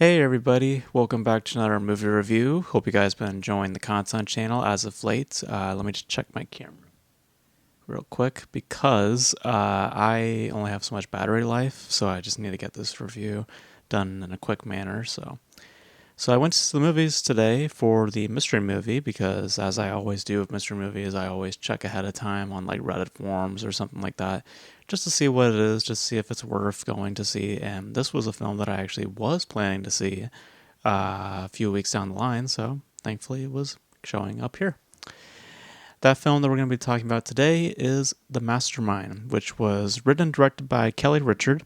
Hey everybody, welcome back to another movie review. Hope you guys been enjoying the content channel as of late. Let me just check my camera real quick because I only have so much battery life, so I just need to get this review done in a quick manner. So I went to the movies today for the mystery movie because, as I always do with mystery movies, I always check ahead of time on like Reddit forums or something like that, just to see what it is, just to see if it's worth going to see. And this was a film that I actually was planning to see a few weeks down the line, so thankfully it was showing up here. That film that we're going to be talking about today is The Mastermind, which was written and directed by Kelly Richard,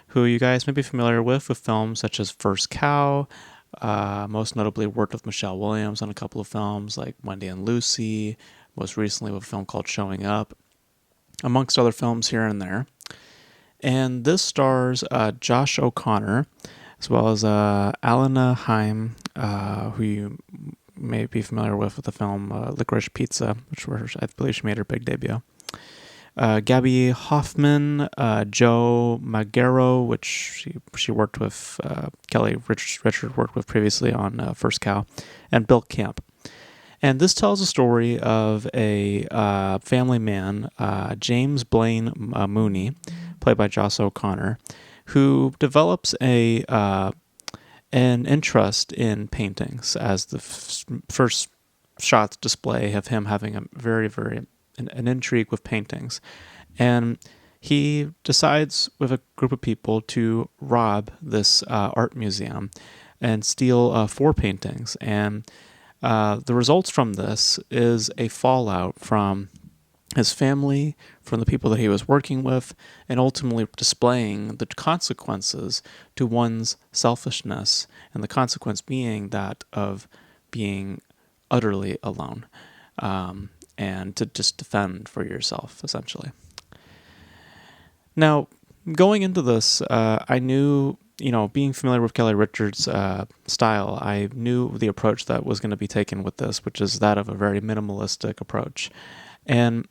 who you guys may be familiar with films such as First Cow, most notably worked with Michelle Williams on a couple of films like Wendy and Lucy, most recently with a film called Showing Up, amongst other films here and there. And this stars Josh O'Connor, as well as Alana Haim, who you may be familiar with the film Licorice Pizza, I believe she made her big debut. Gabby Hoffman, Joe Magaro, which she worked with, Kelly Richard worked with previously on First Cow, and Bill Camp. And this tells a story of a family man, James Blaine Mooney, played by Josh O'Connor, who develops an interest in paintings, as the first shots display of him having a very an intrigue with paintings. And he decides with a group of people to rob this art museum and steal 4 paintings. And the results from this is a fallout from his family, from the people that he was working with, and ultimately displaying the consequences to one's selfishness, and the consequence being that of being utterly alone. And to just defend for yourself, essentially. Now, going into this, I knew, being familiar with Kelly Richards' style, I knew the approach that was going to be taken with this, which is that of a very minimalistic approach. And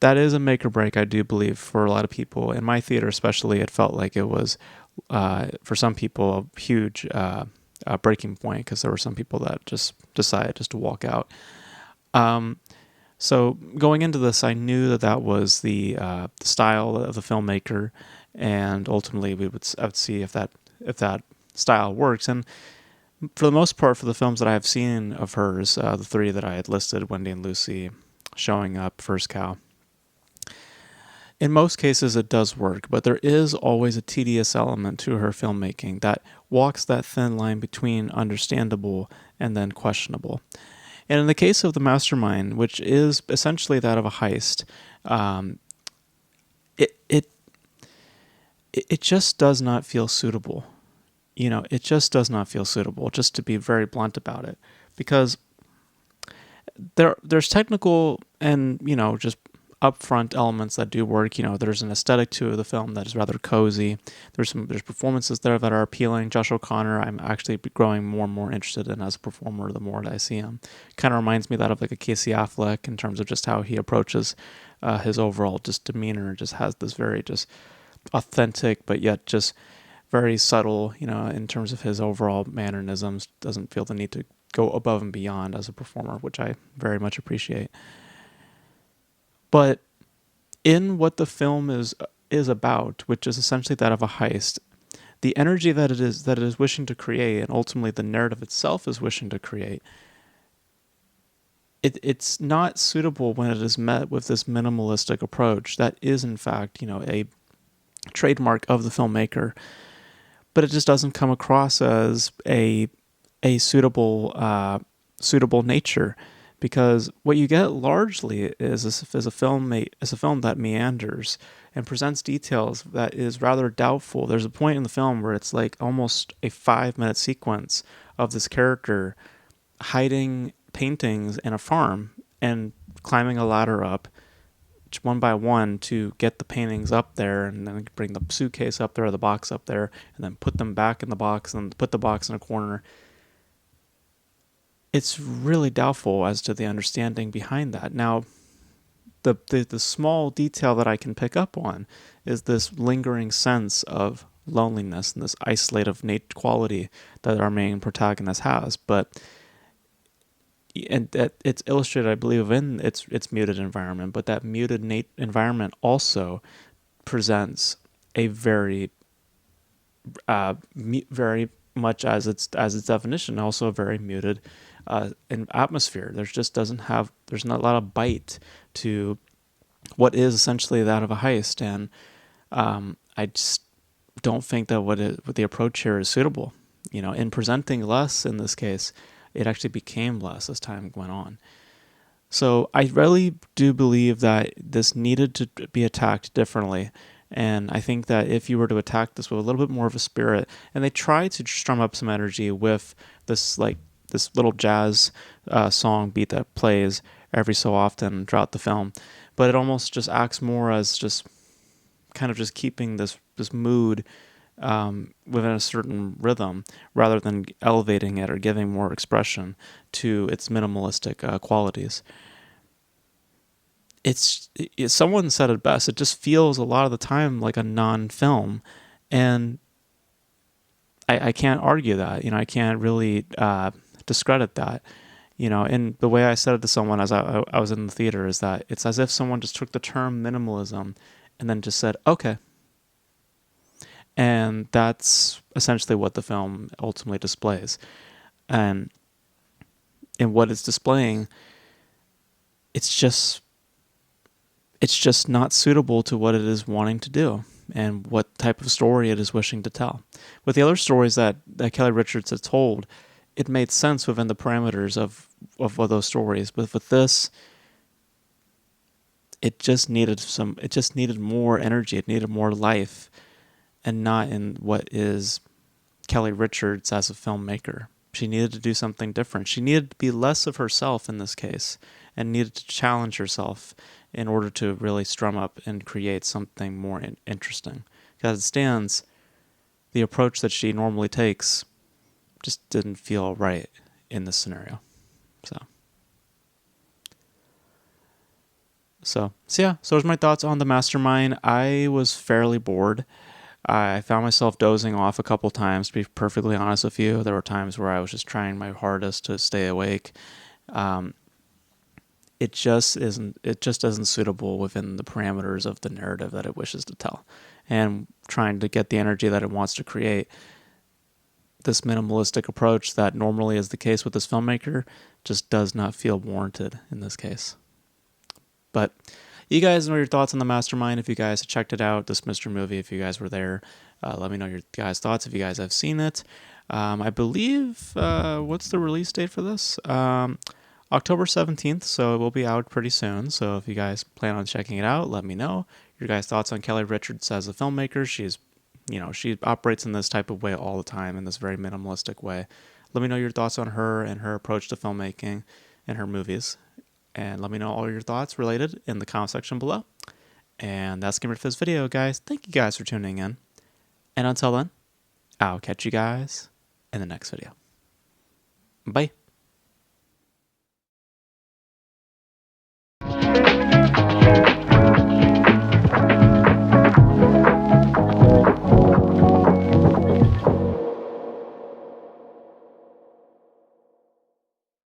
that is a make or break, I do believe, for a lot of people. In my theater especially, it felt like it was, for some people, a huge breaking point, because there were some people that just decided just to walk out. So going into this, I knew that was the style of the filmmaker, and ultimately I would see if that style works. And for the most part, for the films that I have seen of hers, the 3 that I had listed, Wendy and Lucy, Showing Up, First Cow, in most cases it does work, but there is always a tedious element to her filmmaking that walks that thin line between understandable and then questionable. And in the case of The Mastermind, which is essentially that of a heist, it just does not feel suitable. It just does not feel suitable, just to be very blunt about it. Because there's technical and, just upfront elements that do work. There's an aesthetic to the film that is rather cozy. There's performances there that are appealing. Josh O'Connor, I'm actually growing more and more interested in as a performer the more that I see him. Kind of reminds me that of like a Casey Affleck in terms of just how he approaches his overall just demeanor. Just has this very just authentic, but yet just very subtle, in terms of his overall mannerisms. Doesn't feel the need to go above and beyond as a performer, which I very much appreciate. But in what the film is about, which is essentially that of a heist, the energy that it is wishing to create, and ultimately the narrative itself is wishing to create, it's not suitable when it is met with this minimalistic approach that is in fact, a trademark of the filmmaker, but it just doesn't come across as a suitable nature. Because what you get largely is a film that meanders and presents details that is rather doubtful. There's a point in the film where it's like almost a 5-minute sequence of this character hiding paintings in a farm and climbing a ladder up one by one to get the paintings up there, and then bring the suitcase up there or the box up there, and then put them back in the box and put the box in a corner. It's really doubtful as to the understanding behind that. Now, the small detail that I can pick up on is this lingering sense of loneliness and this isolative quality that our main protagonist has. But and that it's illustrated, I believe, in its muted environment. But that muted environment also presents a very very much as its definition, also a very muted atmosphere. There's not a lot of bite to what is essentially that of a heist, and I just don't think that what the approach here is suitable. In presenting less in this case, it actually became less as time went on. So I really do believe that this needed to be attacked differently. And I think that if you were to attack this with a little bit more of a spirit, and they try to strum up some energy with this little jazz song beat that plays every so often throughout the film, but it almost just acts more as just kind of just keeping this mood within a certain rhythm rather than elevating it or giving more expression to its minimalistic qualities. Someone said it best. It just feels a lot of the time like a non-film, and I can't argue that. I can't really discredit that. And the way I said it to someone as I was in the theater is that it's as if someone just took the term minimalism and then just said, okay. And that's essentially what the film ultimately displays. And in what it's displaying, it's just not suitable to what it is wanting to do and what type of story it is wishing to tell. With the other stories that Kelly Richards had told, it made sense within the parameters of those stories. But with this, it just needed more energy. It needed more life, and not in what is Kelly Richards as a filmmaker. She needed to do something different. She needed to be less of herself in this case, and needed to challenge herself in order to really strum up and create something more interesting. Because it stands, the approach that she normally takes just didn't feel right in this scenario. So those are my thoughts on the Mastermind. I was fairly bored. I found myself dozing off a couple times, to be perfectly honest with you. There were times where I was just trying my hardest to stay awake. It just isn't suitable within the parameters of the narrative that it wishes to tell. And trying to get the energy that it wants to create, this minimalistic approach that normally is the case with this filmmaker just does not feel warranted in this case. But you guys know your thoughts on the Mastermind. If you guys checked it out, this Mr. Movie, if you guys were there, let me know your guys' thoughts if you guys have seen it. I believe, what's the release date for this? October 17th, so it will be out pretty soon. So if you guys plan on checking it out, let me know your guys' thoughts on Kelly Richards as a filmmaker. She operates in this type of way all the time, in this very minimalistic way. Let me know your thoughts on her and her approach to filmmaking and her movies. And let me know all your thoughts related in the comment section below. And that's going to be it for this video, guys. Thank you guys for tuning in. And until then, I'll catch you guys in the next video. Bye.